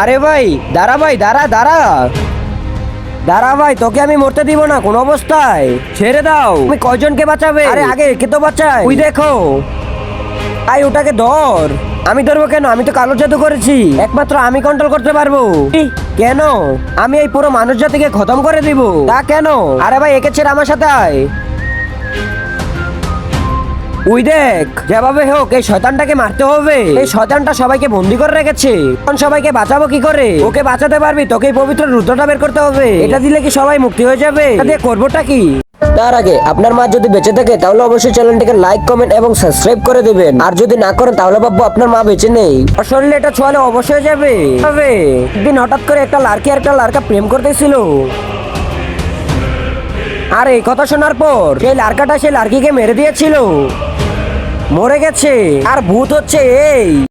আরে ভাই দাঁড়া, ভাই দাঁড়া দাঁড়া দাঁড়া ভাই, তোকে আমি মরতে দিব না কোন অবস্থায়, ছেড়ে দাও। তুমি কয়জনকে বাঁচাবে? আরে আগে একে তো বাঁচাই। ওই দেখো, আই ওটাকে ধর। আমি ধরবো কেন? আমি তো কালো জাদু করেছি, একমাত্র আমি কন্ট্রোল করতে পারবো। কেন? আমি এই পুরো মানুষ জাতিকে খতম করে দিব। তা কেন? আরে ভাই একে ছেড়ে আমার সাথে আয়। ওই দেখ, যেভাবে হোক এই শয়তানটাকে মারতে হবে। এই শয়তানটা সবাইকে বন্দি করে রেখেছে, এখন সবাইকে বাঁচাবো কি করে? ওকে বাঁচাতে পারবি? তোকে এই পবিত্র রুদ্রটা বের করতে হবে। এটা দিলে কি সবাই মুক্তি হয়ে যাবে? এটা দিয়ে করবোটা কি? তার আগে আপনার মা যদি বেঁচে থাকে তাহলে অবশ্যই চ্যানেলটিকে লাইক, কমেন্ট এবং সাবস্ক্রাইব করে দিবেন। আর যদি না করেন তাহলে ভাববো আপনার মা বেঁচে নেই। আর শরীরে এটা ছোঁয়ালে অবশ্যই যাবে। একদিন হঠাৎ করে একটা লাড়কি আর একটা লাড়কা প্রেম করতেছিল। আর এই কথা শোনার পর সেই লাড়কাটা সেই লাড়কিকে মেরে দিয়েছিল, মরে গেছে। আর ভূত হচ্ছে এই